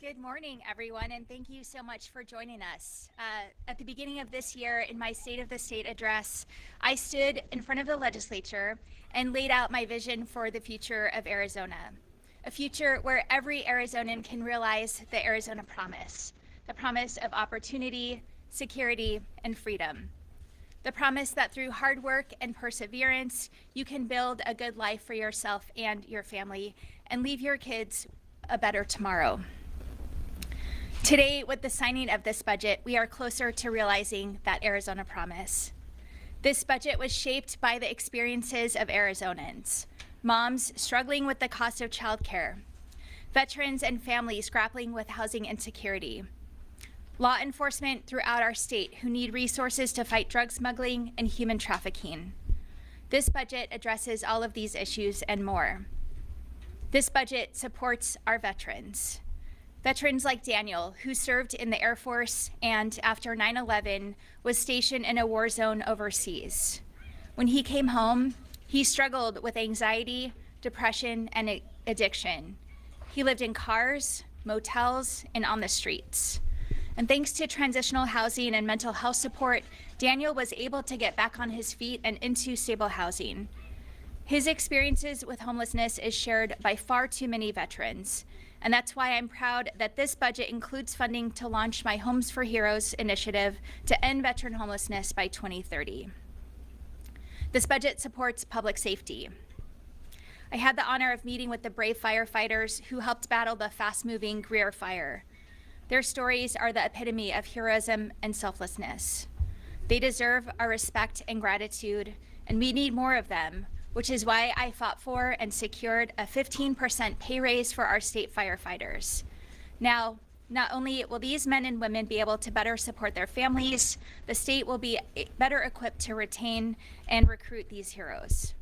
Good morning, everyone, and thank you so much for joining us. At the beginning of this year, in my State of the State address, I stood in front of the legislature and laid out my vision for the future of Arizona, a future where every Arizonan can realize the Arizona promise, the promise of opportunity, security, and freedom. The promise that through hard work and perseverance, you can build a good life for yourself and your family and leave your kids a better tomorrow. Today, with the signing of this budget, we are closer to realizing that Arizona promise. This budget was shaped by the experiences of Arizonans, moms struggling with the cost of childcare, veterans and families grappling with housing insecurity, law enforcement throughout our state who need resources to fight drug smuggling and human trafficking. This budget addresses all of these issues and more. This budget supports our veterans. Veterans like Daniel, who served in the Air Force and after 9/11 was stationed in a war zone overseas. When he came home, he struggled with anxiety, depression, and addiction. He lived in cars, motels, and on the streets. And thanks to transitional housing and mental health support, Daniel was able to get back on his feet and into stable housing. His experiences with homelessness is shared by far too many veterans. And that's why I'm proud that this budget includes funding to launch my Homes for Heroes initiative to end veteran homelessness by 2030. This budget supports public safety. I had the honor of meeting with the brave firefighters who helped battle the fast-moving Greer fire. Their stories are the epitome of heroism and selflessness. They deserve our respect and gratitude, and we need more of them, which is why I fought for and secured a 15% pay raise for our state firefighters. Now, not only will these men and women be able to better support their families, the state will be better equipped to retain and recruit these heroes.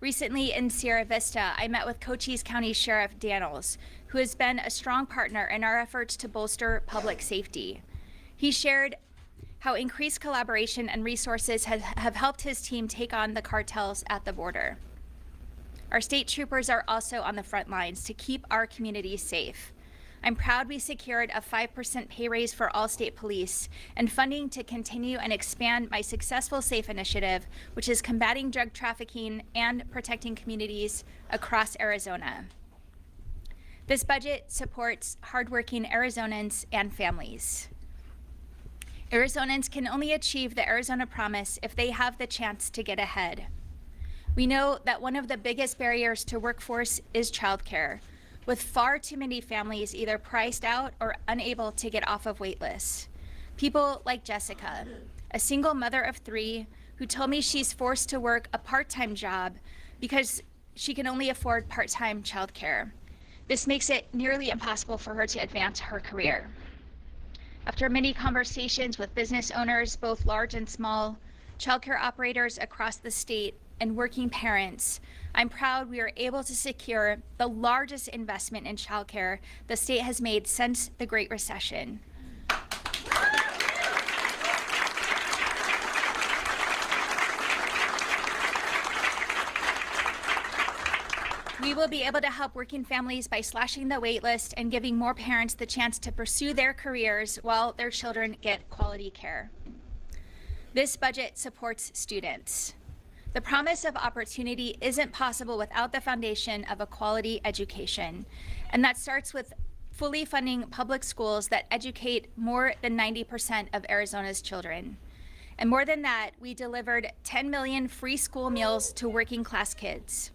Recently in Sierra Vista, I met with Cochise County Sheriff Daniels, who has been a strong partner in our efforts to bolster public safety. He shared how increased collaboration and resources have helped his team take on the cartels at the border. Our state troopers are also on the front lines to keep our communities safe. I'm proud we secured a 5% pay raise for all state police and funding to continue and expand my Successful Safe initiative, which is combating drug trafficking and protecting communities across Arizona. This budget supports hardworking Arizonans and families. Arizonans can only achieve the Arizona promise if they have the chance to get ahead. We know that one of the biggest barriers to workforce is childcare, with far too many families either priced out or unable to get off of wait lists. People like Jessica, a single mother of 3, who told me she's forced to work a part-time job because she can only afford part-time childcare. This makes it nearly impossible for her to advance her career. After many conversations with business owners, both large and small, childcare operators across the state, and working parents, I'm proud we are able to secure the largest investment in childcare the state has made since the Great Recession. We will be able to help working families by slashing the wait list and giving more parents the chance to pursue their careers while their children get quality care. This budget supports students. The promise of opportunity isn't possible without the foundation of a quality education, and that starts with fully funding public schools that educate more than 90% of Arizona's children. And more than that, we delivered 10 million free school meals to working class kids.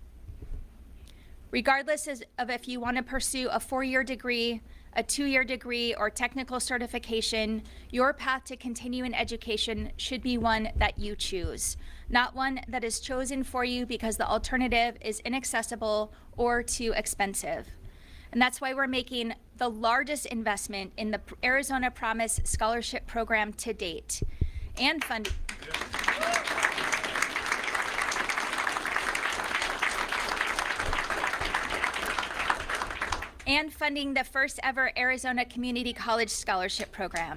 Regardless of if you want to pursue a 4-year degree, a 2-year degree, or technical certification, your path to continuing education should be one that you choose, not one that is chosen for you because the alternative is inaccessible or too expensive. And that's why we're making the largest investment in the Arizona Promise Scholarship Program to date, and funding. And funding the first ever Arizona Community College Scholarship Program.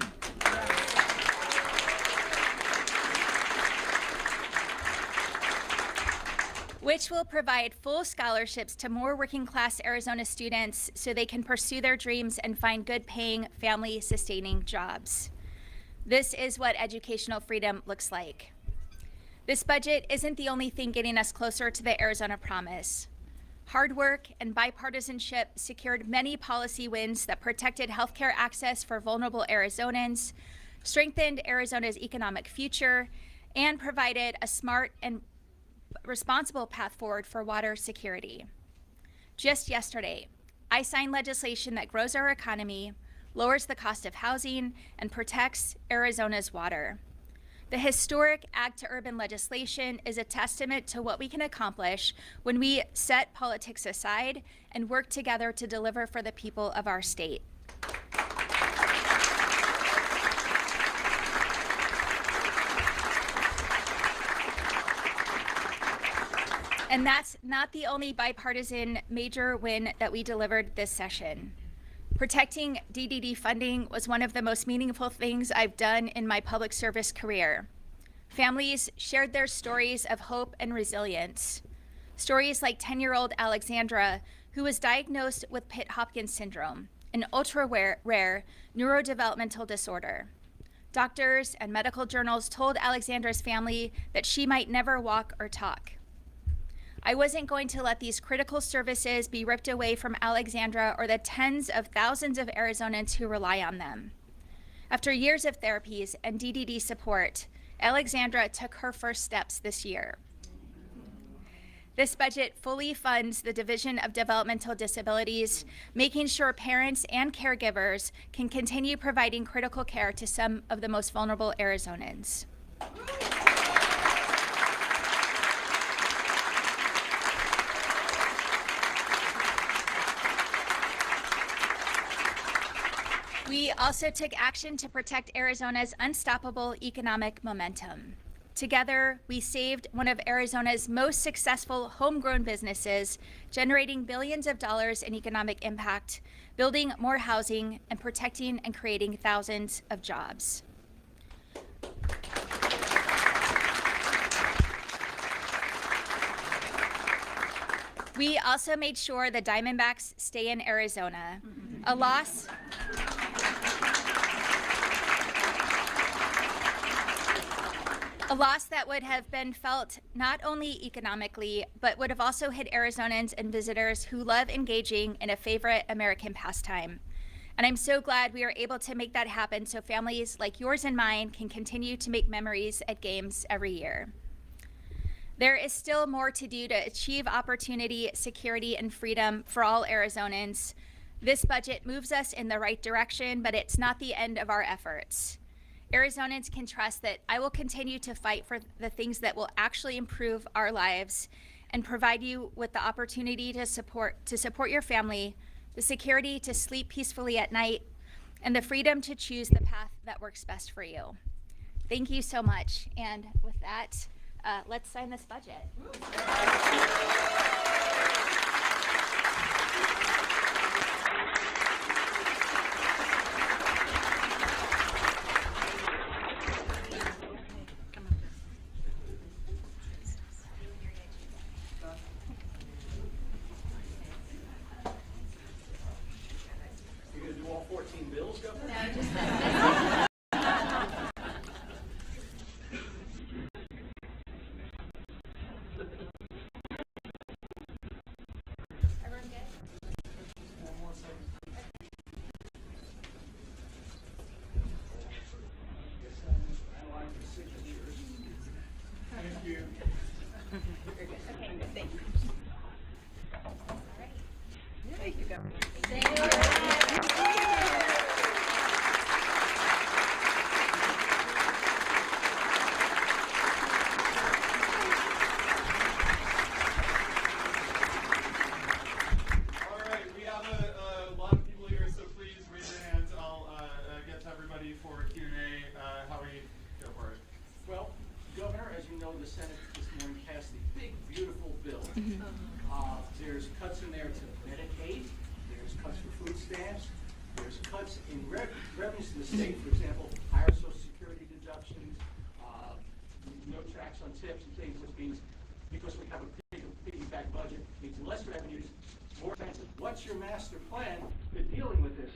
Which will provide full scholarships to more working class Arizona students so they can pursue their dreams and find good paying, family sustaining jobs. This is what educational freedom looks like. This budget isn't the only thing getting us closer to the Arizona Promise. Hard work and bipartisanship secured many policy wins that protected healthcare access for vulnerable Arizonans, strengthened Arizona's economic future, and provided a smart and responsible path forward for water security. Just yesterday, I signed legislation that grows our economy, lowers the cost of housing, and protects Arizona's water. The historic Ag to Urban legislation is a testament to what we can accomplish when we set politics aside and work together to deliver for the people of our state. And that's not the only bipartisan major win that we delivered this session. Protecting DDD funding was one of the most meaningful things I've done in my public service career. Families shared their stories of hope and resilience. Stories like 10-year-old Alexandra, who was diagnosed with Pitt-Hopkins syndrome, an ultra-rare neurodevelopmental disorder. Doctors and medical journals told Alexandra's family that she might never walk or talk. I wasn't going to let these critical services be ripped away from Alexandra or the tens of thousands of Arizonans who rely on them. After years of therapies and DDD support, Alexandra took her first steps this year. This budget fully funds the Division of Developmental Disabilities, making sure parents and caregivers can continue providing critical care to some of the most vulnerable Arizonans. We also took action to protect Arizona's unstoppable economic momentum. Together, we saved one of Arizona's most successful homegrown businesses, generating billions of dollars in economic impact, building more housing, and protecting and creating thousands of jobs. We also made sure the Diamondbacks stay in Arizona, a loss that would have been felt not only economically, but would have also hit Arizonans and visitors who love engaging in a favorite American pastime. And I'm so glad we are able to make that happen so families like yours and mine can continue to make memories at games every year. There is still more to do to achieve opportunity, security, and freedom for all Arizonans. This budget moves us in the right direction, but it's not the end of our efforts. Arizonans can trust that I will continue to fight for the things that will actually improve our lives and provide you with the opportunity to support your family, the security to sleep peacefully at night, and the freedom to choose the path that works best for you. Thank you so much. And with that, let's sign this budget. You're gonna do all 14 bills, Governor? No, just everyone good? One more second. I like the signatures. Thank you. Okay, good, thank you. All right. Thank you, Governor. All right, we have a lot of people here, so please raise your hands. I'll get to everybody for Q&A. Howie, go for it. Well, Governor, as you know, the Senate this morning passed a big, beautiful bill. There's cuts in there to Medicaid, there's cuts for food stamps, there's cuts in revenues to the state, for example, higher Social Security deductions, no tax on tips and things, which means because we have a piggyback budget, means less revenues, more expenses. What's your master plan for dealing with this?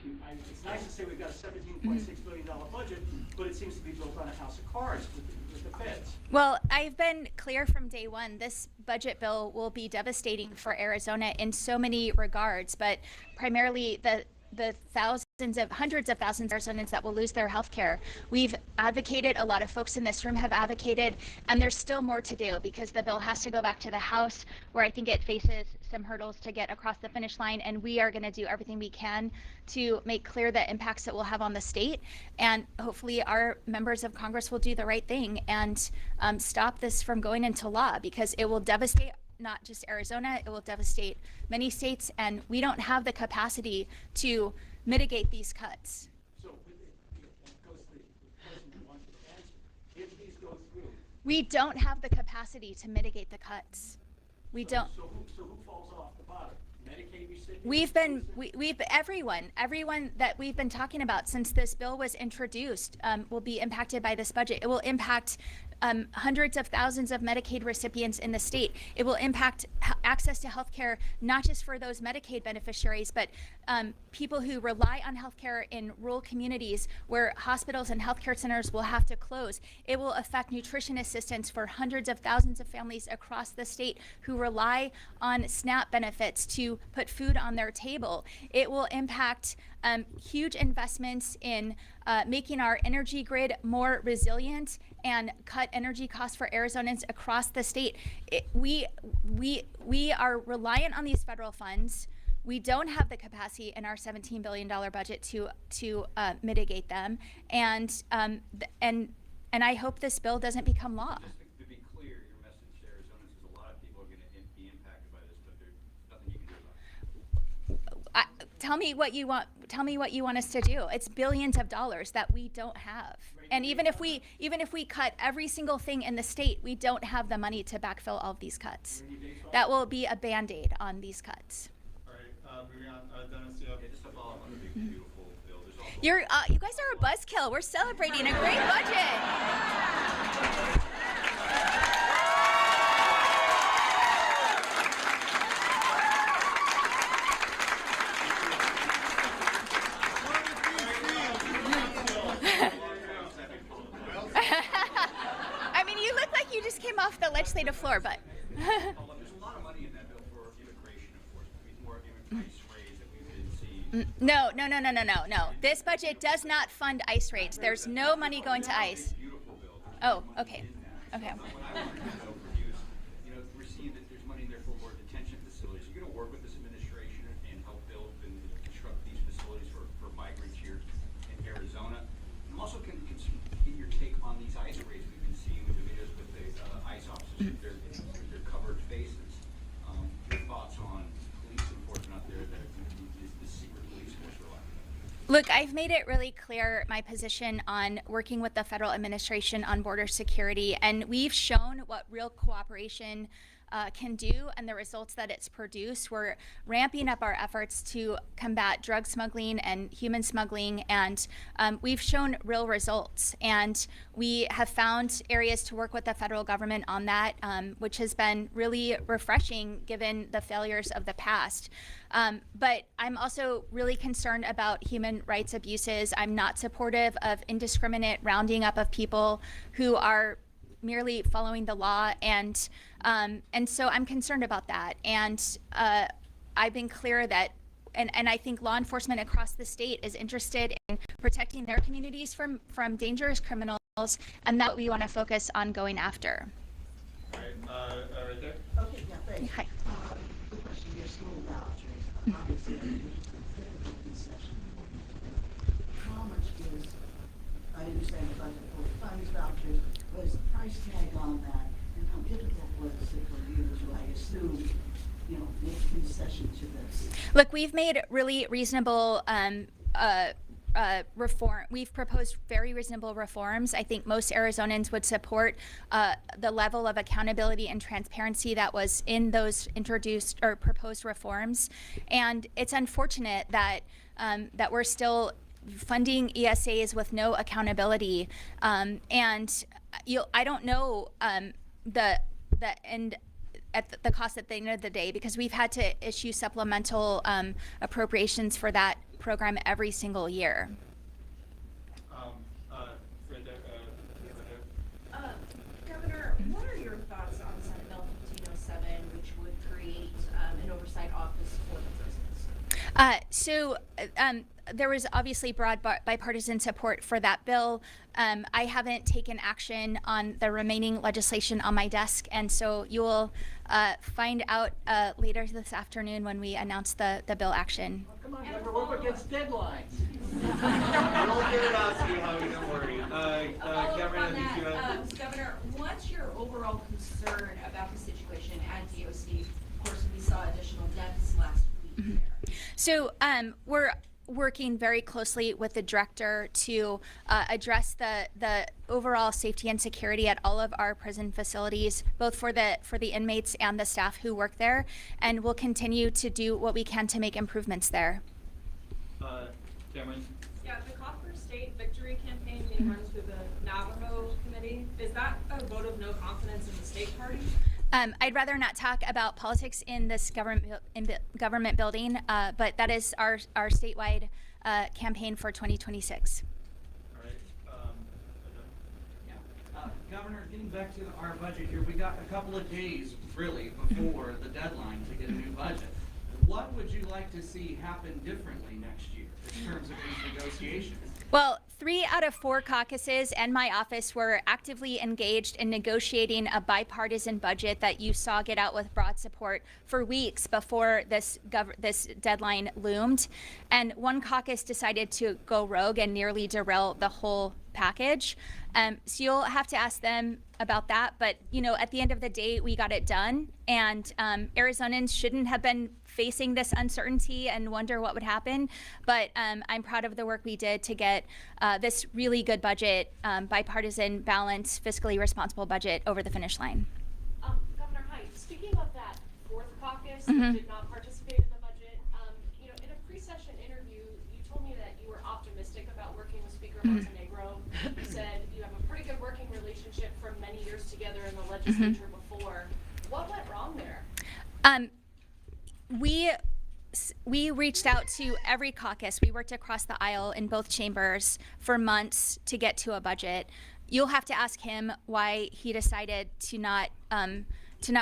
It's nice to say we've got a $17.6 billion budget, but it seems to be built on a house of cards with the feds. Well, I've been clear from day one, this budget bill will be devastating for Arizona in so many regards, but primarily the hundreds of thousands of Arizonans that will lose their health care. We've advocated, a lot of folks in this room have advocated, and there's still more to do because the bill has to go back to the House, where I think it faces some hurdles to get across the finish line, and we are going to do everything we can to make clear the impacts it will have on the state, and hopefully our members of Congress will do the right thing and stop this from going into law, because it will devastate not just Arizona, it will devastate many states, and we don't have the capacity to mitigate these cuts. So, that goes to the person who wants to answer. If these go through. We don't have the capacity to mitigate the cuts. We don't. So who falls off the bottom? Medicaid recipients? We've everyone that we've been talking about since this bill was introduced will be impacted by this budget. It will impact hundreds of thousands of Medicaid recipients in the state. It will impact access to health care, not just for those Medicaid beneficiaries, but people who rely on health care in rural communities where hospitals and healthcare centers will have to close. It will affect nutrition assistance for hundreds of thousands of families across the state who rely on SNAP benefits to put food on their table. It will impact huge investments in making our energy grid more resilient and cut energy costs for Arizonans across the state. We are reliant on these federal funds. We don't have the capacity in our $17 billion budget to mitigate them, and I hope this bill doesn't become law. Just to be clear, your message to Arizonans is a lot of people are going to be impacted by this, but there's nothing you can do about it. Tell me what you want. Tell me what you want us to do. It's billions of dollars that we don't have, and even if we cut every single thing in the state, we don't have the money to backfill all of these cuts. That will be a Band-Aid on these cuts. All right, moving on. Dennis, you have. Yeah, just to follow up on the big, beautiful bill, there's also You guys are a buzzkill. We're celebrating a great budget. I mean, you look like you just came off the legislative floor, but. there's a lot of money in that bill for immigration enforcement. I mean, more ICE raids that we've been seeing. No. This budget does not fund ICE raids. There's no money going to ICE. Beautiful bill. Oh, okay. Okay. What I want to know for you is, we're seeing that there's money in there for more detention facilities. You're going to work with this administration and help build and construct these facilities for migrants here in Arizona. I'm also going to get your take on these ICE raids we've been seeing with the videos with the ICE officers with their covered faces. Your thoughts on police enforcement out there that is the secret police force for lack of better? Look, I've made it really clear my position on working with the federal administration on border security, and we've shown what real cooperation can do and the results that it's produced. We're ramping up our efforts to combat drug smuggling and human smuggling, and we've shown real results. And we have found areas to work with the federal government on that, which has been really refreshing given the failures of the past. But I'm also really concerned about human rights abuses. I'm not supportive of indiscriminate rounding up of people who are merely following the law, and so I'm concerned about that. And I've been clear that, and I think law enforcement across the state is interested in protecting their communities from dangerous criminals, and that we want to focus on going after. All right, right there. Okay, yeah, thanks. Hi. Quick question, your school vouchers, obviously, concession. How much is, I understand the budget for funds vouchers, what is the price tag on that, and how difficult was it for you to, I assume, make concession to this? Look, we've made really reasonable reform. We've proposed very reasonable reforms. I think most Arizonans would support the level of accountability and transparency that was in those introduced or proposed reforms. And it's unfortunate that that we're still funding ESAs with no accountability. I don't know the end at the cost at the end of the day, because we've had to issue supplemental appropriations for that program every single year. Right There was obviously broad bipartisan support for that bill. I haven't taken action on the remaining legislation on my desk, and so you will find out later this afternoon when we announce the bill action. Oh, come on, Governor, we're up against deadlines. We'll get it out to you, Howie, don't worry. Cameron, I think you have. Governor, what's your overall concern about the situation at DOC? Of course, we saw additional deaths last week there. So we're working very closely with the director to address the overall safety and security at all of our prison facilities, both for the inmates and the staff who work there, and we'll continue to do what we can to make improvements there. Cameron? Yeah, the Copper State Victory Campaign being run through the Navajo Committee, is that a vote of no confidence in the state party? I'd rather not talk about politics in this government building, but that is our statewide campaign for 2026. All right. Yeah. Governor, getting back to our budget here, we got a couple of days really before the deadline to get a new budget. What would you like to see happen differently next year in terms of these negotiations? Well, 3 out of 4 caucuses and my office were actively engaged in negotiating a bipartisan budget that you saw get out with broad support for weeks before this deadline loomed. And one caucus decided to go rogue and nearly derail the whole package. So you'll have to ask them about that. But, you know, at the end of the day, we got it done. And Arizonans shouldn't have been facing this uncertainty and wonder what would happen. But I'm proud of the work we did to get this really good budget, bipartisan, balanced, fiscally responsible budget over the finish line. Governor Hite, speaking of that fourth caucus that did not participate in the budget, you know, in a pre-session interview, you told me that you were optimistic about working with Speaker Montenegro. You said you have a pretty good working relationship from many years together in the legislature before. What went wrong there? We reached out to every caucus. We worked across the aisle in both chambers for months to get to a budget. You'll have to ask him why he decided to not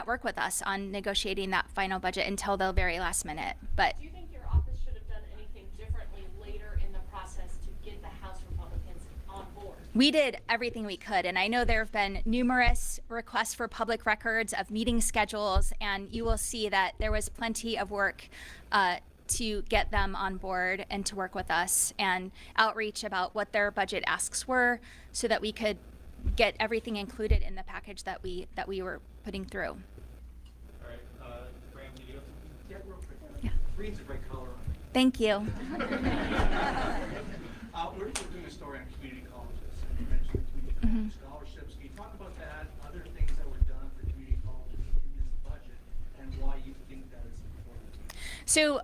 work with us on negotiating that final budget until the very last minute. But Do you think your office should have done anything differently later in the process to get the House Republicans on board? we did everything we could, and I know there have been numerous requests for public records of meeting schedules, and you will see that there was plenty of work to get them on board and to work with us and outreach about what their budget asks were so that we could get everything included in the package that we were putting through. All right, Graham, do you have something? Yeah, real quick. Yeah. Green's a great color on me. Thank you. We're doing a story on community colleges, and you mentioned the community college scholarships. Can you talk about that, other things that were done for community colleges in this budget, and why you think that is important? So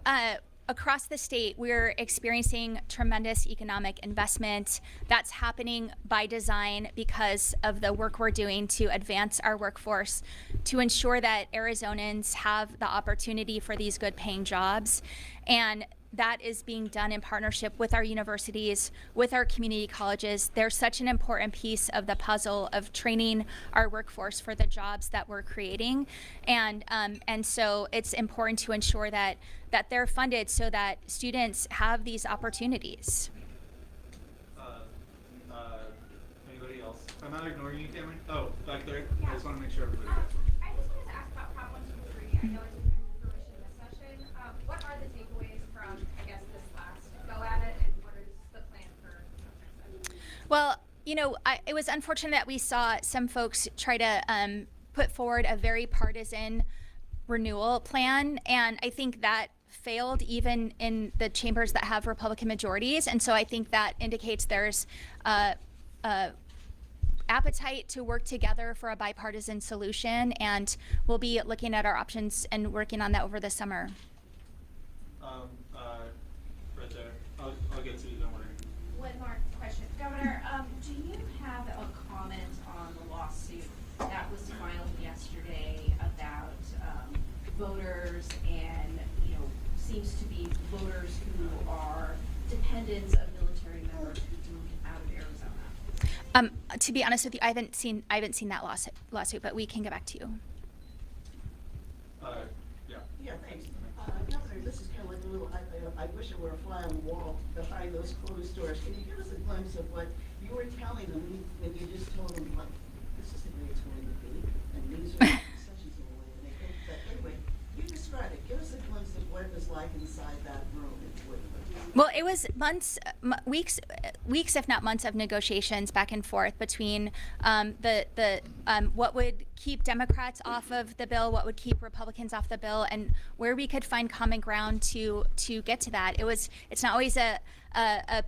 across the state, we're experiencing tremendous economic investment. That's happening by design because of the work we're doing to advance our workforce, to ensure that Arizonans have the opportunity for these good paying jobs. And that is being done in partnership with our universities, with our community colleges. They're such an important piece of the puzzle of training our workforce for the jobs that we're creating. And so it's important to ensure that they're funded so that students have these opportunities. Anybody else? I'm not ignoring you, Cameron. Oh, back there. Yeah. I just want to make sure everybody I gets it. just wanted to ask about Prop 123. I know it didn't come to fruition this session. What are the takeaways from, I guess, this last go at it, and what is the plan for next session? Well, you know, it was unfortunate that we saw some folks try to put forward a very partisan renewal plan, and I think that failed even in the chambers that have Republican majorities. And so I think that indicates there's appetite to work together for a bipartisan solution, and we'll be looking at our options and working on that over the summer. Right there. I'll get to you, don't worry. One more question. Governor, do you have a comment on the lawsuit that was filed yesterday about voters and, you know, seems to be voters who are dependents of military members who moved out of Arizona? To be honest with you, I haven't seen that lawsuit, but we can get back to you. Yeah. Yeah, thanks. Governor, this is kind of like a little I wish it were a fly on the wall behind those closed doors. Can you give us a glimpse of what you were telling them when you just told them, like, this is the way it's going to be, and these are the concessions in the way to make it. But anyway, you describe it. Give us a glimpse of what it was like inside that room. Well, it was months, weeks, if not months, of negotiations back and forth between what would keep Democrats off of the bill, what would keep Republicans off the bill, and where we could find common ground to get to that. It's not always a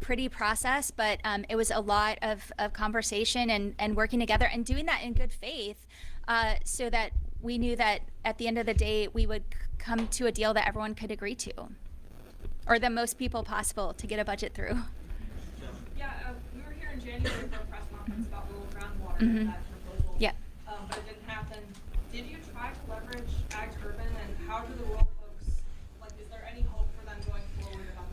pretty process, but it was a lot of conversation and working together and doing that in good faith, so that we knew that at the end of the day we would come to a deal that everyone could agree to, or the most people possible to get a budget through. Yeah, we were here in January for a press conference about rural groundwater, Mhm. that proposal. Yeah. But it didn't happen. Did you try to leverage ag to urban, and how do the rural folks, like, is there any hope for them going forward about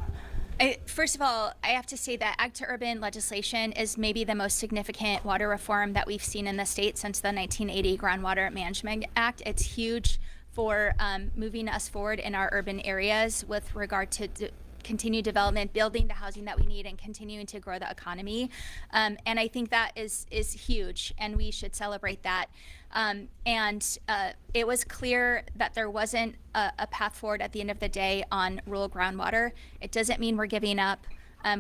that? First of all, I have to say that ag to urban legislation is maybe the most significant water reform that we've seen in the state since the 1980 Groundwater Management Act. It's huge for moving us forward in our urban areas with regard to continued development, building the housing that we need, and continuing to grow the economy. And I think that is huge, and we should celebrate that. It was clear that there wasn't a path forward at the end of the day on rural groundwater. It doesn't mean we're giving up.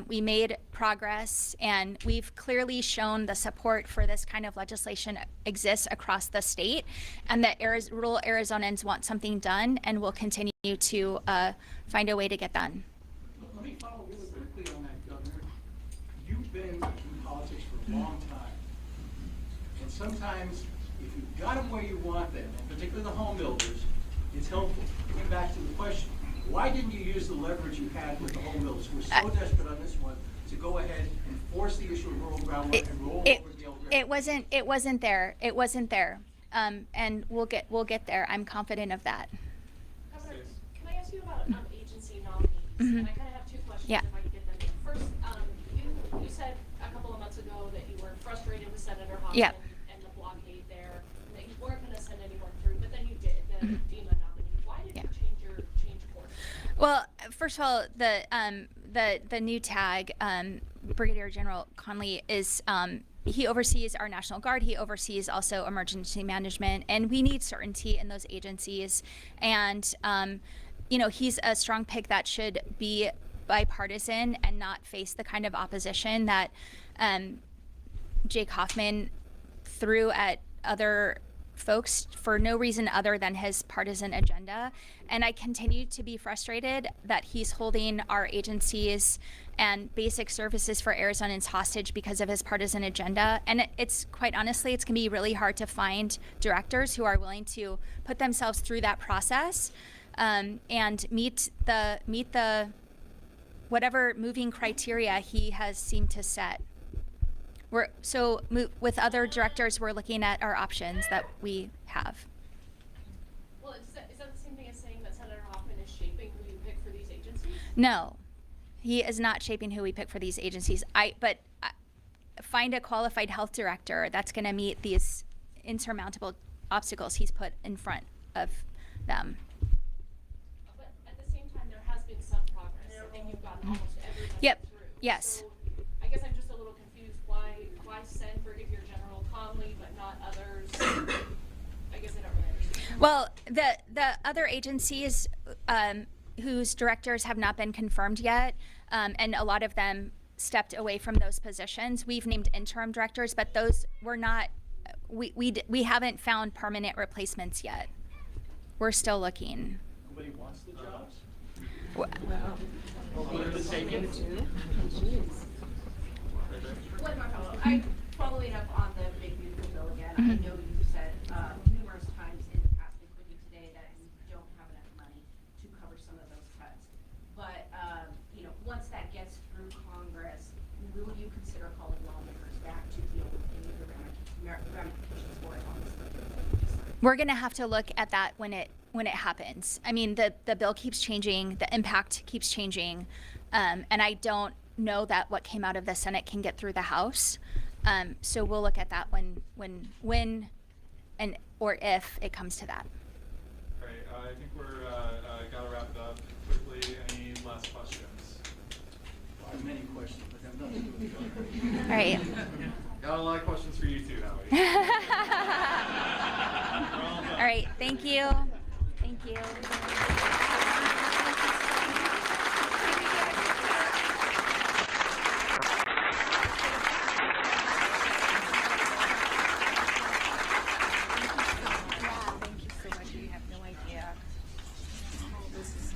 We made progress, and we've clearly shown the support for this kind of legislation exists across the state, and that rural Arizonans want something done, and will continue to find a way to get done. Let me follow really quickly on that, Governor. You've been in politics for a long time. And sometimes, if you've got them where you want them, and particularly the home builders, it's helpful. Getting back to the question, why didn't you use the leverage you had with the home builders? We're so desperate on this one to go ahead and force the issue of rural groundwater and roll over the old. It wasn't there. It wasn't there. And we'll get there. I'm confident of that. Governor, can I ask you about agency nominees? Mhm. And I kind of have two questions, Yeah. if I could get them in. First, you said a couple of months ago that you were frustrated with Senator Hobbs Yeah. and the blockade there, and that you weren't going to send anyone through, but then you did, the FEMA nominee. Why did you change course? Well, first of all, the new tag, Brigadier General Conley, is he oversees our National Guard. He oversees also emergency management, and we need certainty in those agencies. And he's a strong pick that should be bipartisan and not face the kind of opposition that Jake Hoffman threw at other folks for no reason other than his partisan agenda. And I continue to be frustrated that he's holding our agencies and basic services for Arizonans hostage because of his partisan agenda. And it's quite honestly, it's gonna be really hard to find directors who are willing to put themselves through that process and meet the whatever moving criteria he has seemed to set. With other directors, we're looking at our options that we have. Well, is that the same thing as saying that Senator Hoffman is shaping who you pick for these agencies? No, he is not shaping who we pick for these agencies. But find a qualified health director that's going to meet these insurmountable obstacles he's put in front of them. But at the same time, there has been some progress. I think you've gotten almost everybody Yep. through. Yes. So I guess I'm just a little confused. Why send Brigadier General Conley but not others? I guess I don't really understand. Well, the other agencies whose directors have not been confirmed yet, and a lot of them stepped away from those positions. We've named interim directors, but those were not. We haven't found permanent replacements yet. We're still looking. Nobody wants the jobs? One more follow-up. Following up on the Big Beautiful Bill again, I know you've said numerous times in the past, including today, that you don't have enough money to cover some of those cuts. But, once that gets through Congress, will you consider calling lawmakers back to deal with any of the ramifications for it on this budget? We're going to have to look at that when it happens. I mean, the bill keeps changing, the impact keeps changing, and I don't know that what came out of the Senate can get through the House. So we'll look at that when and or if it comes to that. All right, I think we're gotta wrap it up quickly. Any last last questions. I have many questions, but I'm not doing it. All right. Got a lot of questions for you too, Howie. We're all done. All right. Thank you. Thank you. Thank you so much. You have no idea. This is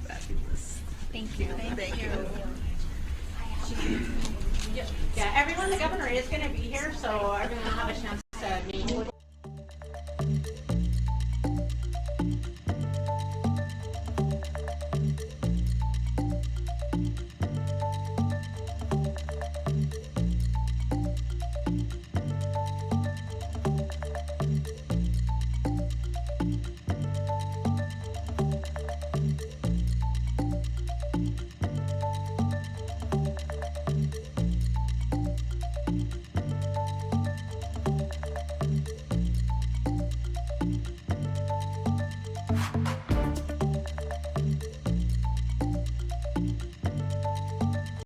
fabulous. Thank you. Thank you. Yeah, everyone, the governor is going to be here, so everyone will have a chance to meet with